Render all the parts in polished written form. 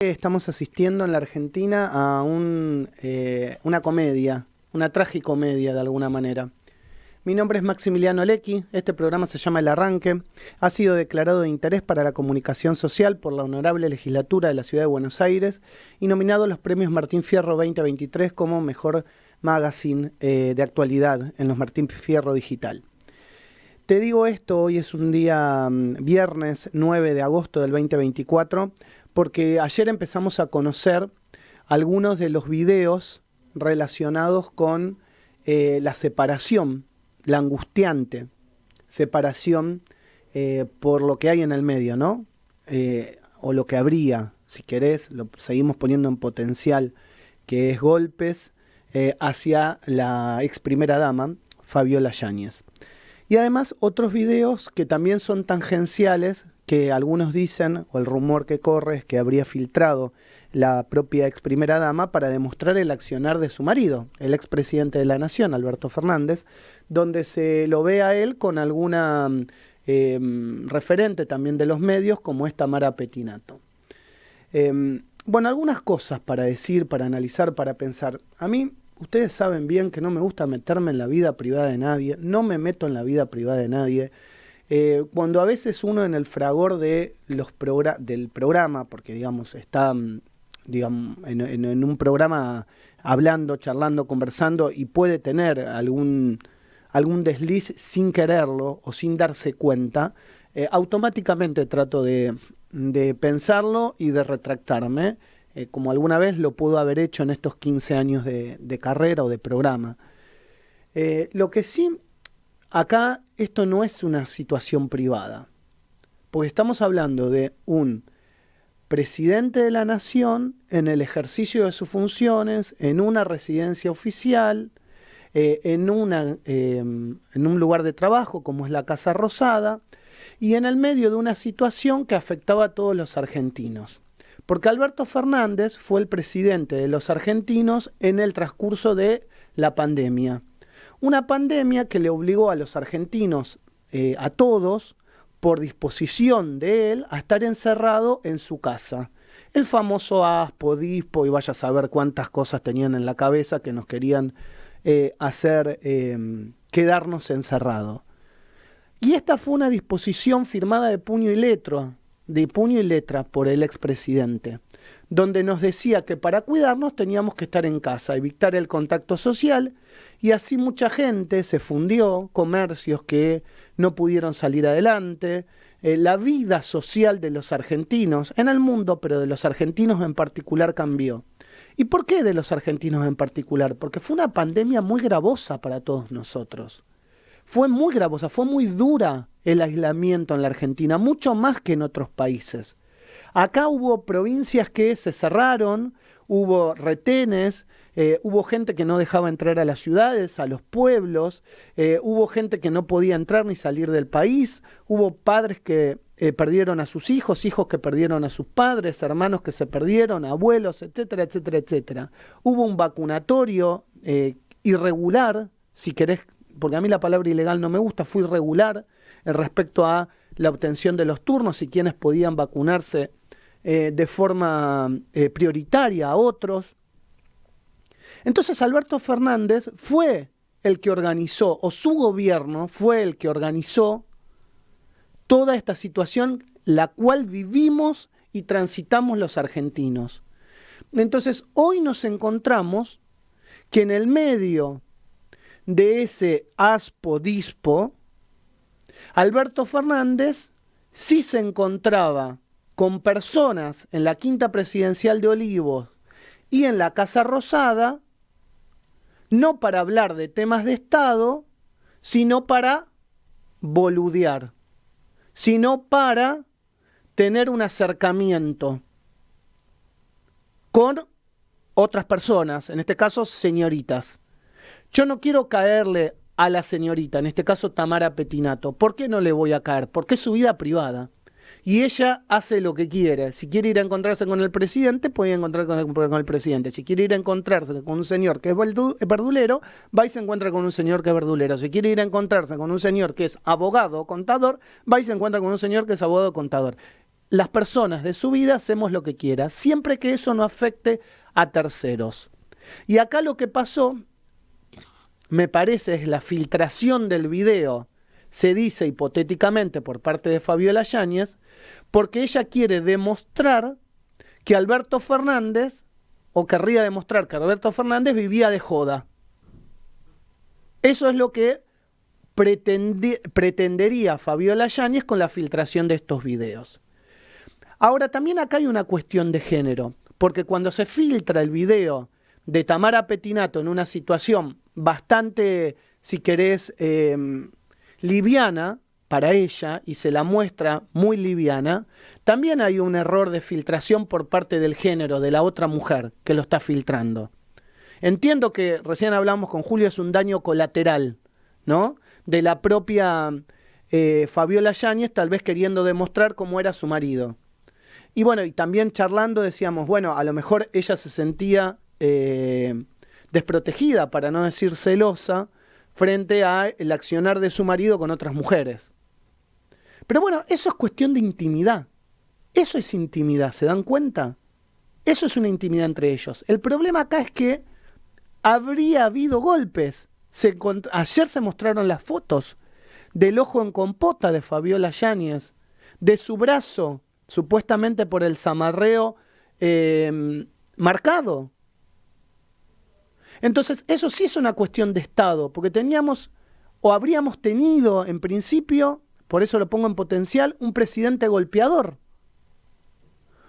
Estamos asistiendo en la Argentina a una comedia, una tragicomedia de alguna manera. Mi nombre es Maximiliano Lecchi, este programa se llama El Arranque, ha sido declarado de interés para la comunicación social por la Honorable Legislatura de la Ciudad de Buenos Aires y nominado a los premios Martín Fierro 2023 como mejor magazine de actualidad en los Martín Fierro Digital. Te digo esto, hoy es un día viernes 9 de agosto del 2024, porque ayer empezamos a conocer algunos de los videos relacionados con la separación, la angustiante separación por lo que hay en el medio, ¿no? O lo que habría, si querés, lo seguimos poniendo en potencial, que es golpes hacia la ex primera dama, Fabiola Yáñez. Y además otros videos que también son tangenciales, que algunos dicen, o el rumor que corre es que habría filtrado la propia ex primera dama para demostrar el accionar de su marido, el expresidente de la Nación, Alberto Fernández, donde se lo ve a él con alguna referente también de los medios, como es Tamara Pettinato. Bueno, algunas cosas para decir, para analizar, para pensar. A mí, ustedes saben bien que no me gusta meterme en la vida privada de nadie, no me meto en la vida privada de nadie. Cuando a veces uno en el fragor de del programa, porque digamos está en un programa hablando, charlando, conversando y puede tener algún desliz sin quererlo o sin darse cuenta, automáticamente trato de pensarlo y de retractarme, como alguna vez lo pudo haber hecho en estos 15 años de carrera o de programa. Lo que sí, acá esto no es una situación privada, porque estamos hablando de un presidente de la Nación en el ejercicio de sus funciones, en una residencia oficial, en un lugar de trabajo como es la Casa Rosada, y en el medio de una situación que afectaba a todos los argentinos. Porque Alberto Fernández fue el presidente de los argentinos en el transcurso de la pandemia. Una pandemia que le obligó a los argentinos, a todos, por disposición de él, a estar encerrado en su casa. El famoso ASPO, DISPO, y vaya a saber cuántas cosas tenían en la cabeza que nos querían hacer quedarnos encerrados. Y esta fue una disposición firmada de puño y letra por el expresidente, donde nos decía que para cuidarnos teníamos que estar en casa, evitar el contacto social, y así mucha gente se fundió, comercios que no pudieron salir adelante, la vida social de los argentinos en el mundo, pero de los argentinos en particular cambió. ¿Y por qué de los argentinos en particular? Porque fue una pandemia muy gravosa para todos nosotros. Fue muy gravosa, fue muy dura el aislamiento en la Argentina, mucho más que en otros países. Acá hubo provincias que se cerraron, hubo retenes, hubo gente que no dejaba entrar a las ciudades, a los pueblos, hubo gente que no podía entrar ni salir del país, hubo padres que perdieron a sus hijos, hijos que perdieron a sus padres, hermanos que se perdieron, abuelos, etcétera, etcétera, etcétera. Hubo un vacunatorio irregular, si querés, porque a mí la palabra ilegal no me gusta, fue irregular respecto a la obtención de los turnos y quienes podían vacunarse de forma prioritaria a otros. Entonces Alberto Fernández fue el que organizó, o su gobierno fue el que organizó toda esta situación, la cual vivimos y transitamos los argentinos. Entonces hoy nos encontramos que en el medio de ese ASPO-DISPO, Alberto Fernández sí se encontraba con personas en la Quinta Presidencial de Olivos y en la Casa Rosada, no para hablar de temas de Estado, sino para boludear, sino para tener un acercamiento con otras personas, en este caso señoritas. Yo no quiero caerle a la señorita, en este caso Tamara Pettinato. ¿Por qué no le voy a caer? Porque es su vida privada. Y ella hace lo que quiere. Si quiere ir a encontrarse con el presidente, puede encontrar con el presidente. Si quiere ir a encontrarse con un señor que es verdulero, va y se encuentra con un señor que es verdulero. Si quiere ir a encontrarse con un señor que es abogado o contador, va y se encuentra con un señor que es abogado o contador. las personas de su vida hacemos lo que quiera, siempre que eso no afecte a terceros. Y acá lo que pasó, me parece, es la filtración del video, se dice hipotéticamente por parte de Fabiola Yáñez, porque ella quiere demostrar que Alberto Fernández, o querría demostrar que Alberto Fernández vivía de joda. Eso es lo que pretendería Fabiola Yáñez con la filtración de estos videos. Ahora, también acá hay una cuestión de género, porque cuando se filtra el video de Tamara Pettinato en una situación bastante, si querés, liviana para ella, y se la muestra muy liviana, también hay un error de filtración por parte del género, de la otra mujer que lo está filtrando. Entiendo que, recién hablamos con Julio, es un daño colateral, ¿no?, de la propia Fabiola Yáñez, tal vez queriendo demostrar cómo era su marido. Y bueno, y también charlando decíamos, bueno, a lo mejor ella se sentía desprotegida, para no decir celosa, frente al accionar de su marido con otras mujeres. Pero bueno, eso es cuestión de intimidad. Eso es intimidad, ¿se dan cuenta? Eso es una intimidad entre ellos. El problema acá es que habría habido golpes. Ayer se mostraron las fotos del ojo en compota de Fabiola Yáñez, de su brazo, supuestamente por el zamarreo marcado. Entonces, eso sí es una cuestión de Estado, porque teníamos, o habríamos tenido en principio, por eso lo pongo en potencial, un presidente golpeador.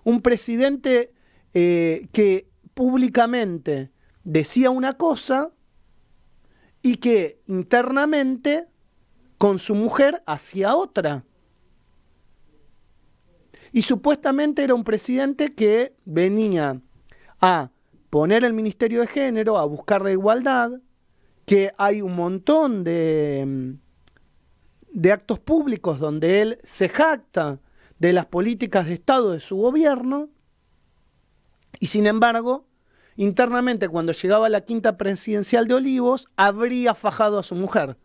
Un presidente que públicamente decía una cosa y que internamente con su mujer hacía otra. Y supuestamente era un presidente que venía a poner el Ministerio de Género, a buscar la igualdad, que hay un montón de actos públicos donde él se jacta de las políticas de Estado de su gobierno, y sin embargo, internamente cuando llegaba a la quinta presidencial de Olivos, habría fajado a su mujer.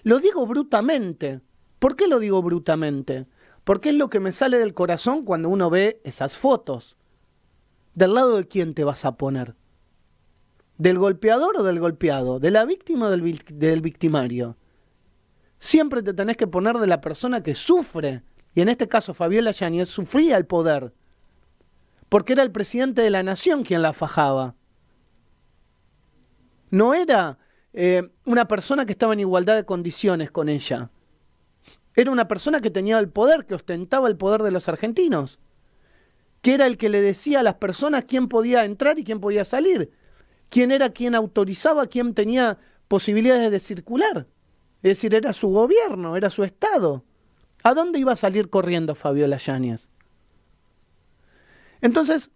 Lo digo brutamente. ¿Por qué lo digo brutamente? Porque es lo que me sale del corazón cuando uno ve esas fotos. ¿Del lado de quién te vas a poner? ¿Del golpeador o del golpeado? ¿De la víctima o del victimario? Siempre te tenés que poner de la persona que sufre. Y en este caso Fabiola Yáñez sufría el poder. Porque era el presidente de la nación quien la fajaba. No era una persona que estaba en igualdad de condiciones con ella. Era una persona que tenía el poder, que ostentaba el poder de los argentinos. Que era el que le decía a las personas quién podía entrar y quién podía salir. Quién era quien autorizaba, quién tenía posibilidades de circular. Es decir, era su gobierno, era su Estado. ¿A dónde iba a salir corriendo Fabiola Yáñez? Entonces,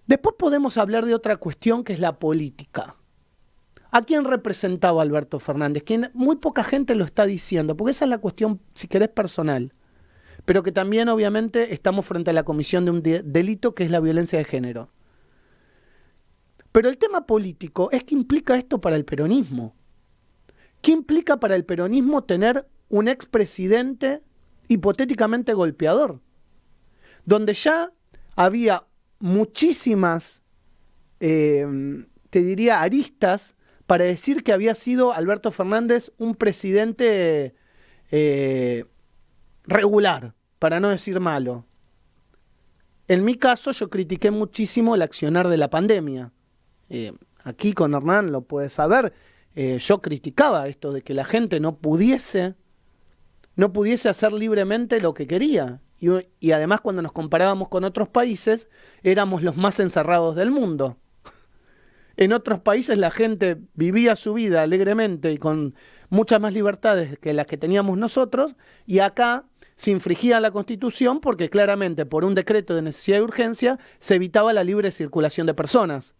después podemos hablar de otra cuestión que es la política. ¿A quién representaba Alberto Fernández? Quien muy poca gente lo está diciendo, porque esa es la cuestión, si querés, personal. Pero que también, obviamente, estamos frente a la comisión de un delito que es la violencia de género. Pero el tema político es qué implica esto para el peronismo. ¿Qué implica para el peronismo tener un expresidente hipotéticamente golpeador? Donde ya había muchísimas, te diría, aristas para decir que había sido Alberto Fernández un presidente regular, para no decir malo. En mi caso, yo critiqué muchísimo el accionar de la pandemia. Aquí con Hernán lo puedes saber, yo criticaba esto de que la gente no pudiese hacer libremente lo que quería. Y además, cuando nos comparábamos con otros países, éramos los más encerrados del mundo. En otros países la gente vivía su vida alegremente y con muchas más libertades que las que teníamos nosotros, y acá se infringía la Constitución porque claramente por un decreto de necesidad y urgencia se evitaba la libre circulación de personas.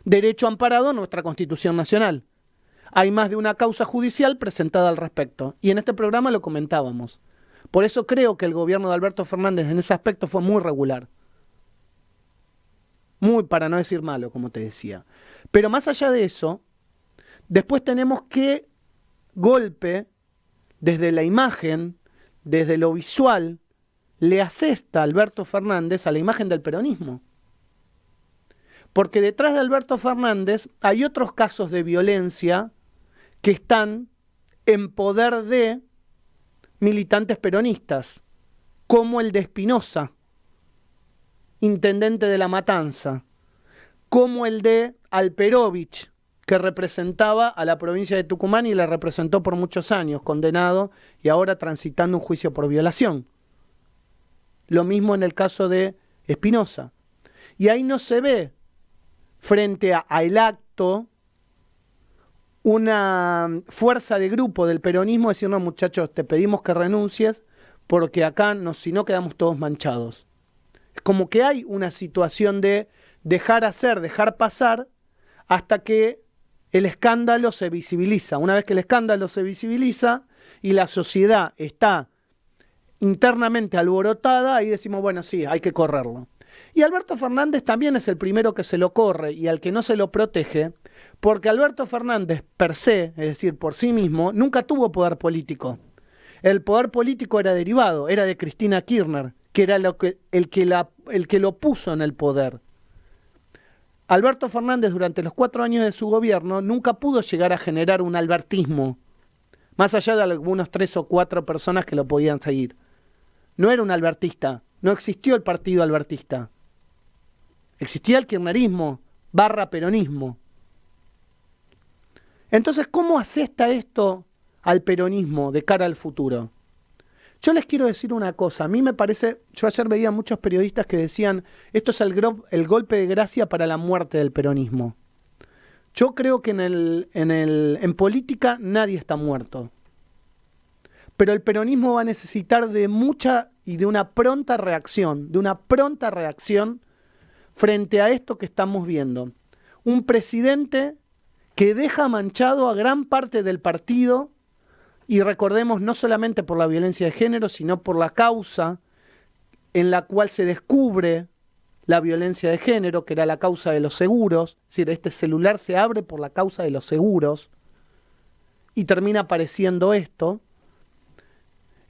Derecho amparado en nuestra Constitución Nacional. Hay más de una causa judicial presentada al respecto, y en este programa lo comentábamos. Por eso creo que el gobierno de Alberto Fernández en ese aspecto fue muy regular. Muy, para no decir malo, como te decía. Pero más allá de eso, después tenemos qué golpe, desde la imagen, desde lo visual, le asesta Alberto Fernández a la imagen del peronismo. Porque detrás de Alberto Fernández hay otros casos de violencia que están en poder de militantes peronistas, como el de Espinosa, intendente de La Matanza, como el de Alperovich, que representaba a la provincia de Tucumán y la representó por muchos años, condenado y ahora transitando un juicio por violación. Lo mismo en el caso de Espinosa. Y ahí no se ve, frente al acto, una fuerza de grupo del peronismo decir, no, muchachos, te pedimos que renuncies porque acá si no quedamos todos manchados. Es como que hay una situación de dejar hacer, dejar pasar, hasta que el escándalo se visibiliza. Una vez que el escándalo se visibiliza y la sociedad está internamente alborotada, ahí decimos, bueno, sí, hay que correrlo. Y Alberto Fernández también es el primero que se lo corre y al que no se lo protege, porque Alberto Fernández per se, es decir, por sí mismo, nunca tuvo poder político. El poder político era derivado, era de Cristina Kirchner, que era el que lo puso en el poder. Alberto Fernández durante los 4 años de su gobierno nunca pudo llegar a generar un albertismo, más allá de algunos 3 o 4 personas que lo podían seguir. No era un albertista, no existió el partido albertista. Existía el kirchnerismo / peronismo. Entonces, ¿cómo asesta esto al peronismo de cara al futuro? Yo les quiero decir una cosa, a mí me parece, yo ayer veía muchos periodistas que decían, esto es el golpe de gracia para la muerte del peronismo. Yo creo que en política nadie está muerto. Pero el peronismo va a necesitar de mucha y de una pronta reacción, frente a esto que estamos viendo. Un presidente que deja manchado a gran parte del partido, y recordemos no solamente por la violencia de género, sino por la causa en la cual se descubre la violencia de género, que era la causa de los seguros. Es decir, este celular se abre por la causa de los seguros y termina apareciendo esto.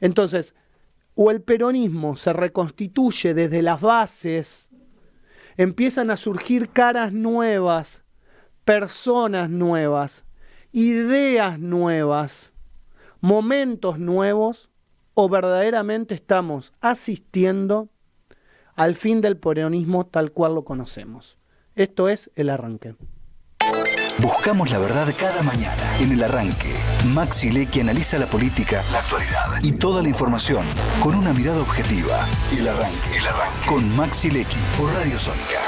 Entonces, o el peronismo se reconstituye desde las bases, empiezan a surgir caras nuevas, personas nuevas, ideas nuevas, momentos nuevos, o verdaderamente estamos asistiendo al fin del peronismo tal cual lo conocemos. Esto es El Arranque. Buscamos la verdad cada mañana en El Arranque. Maxi Lecky analiza la política, la actualidad y toda la información con una mirada objetiva. El Arranque con Maxi Lecky por Radio Sónica.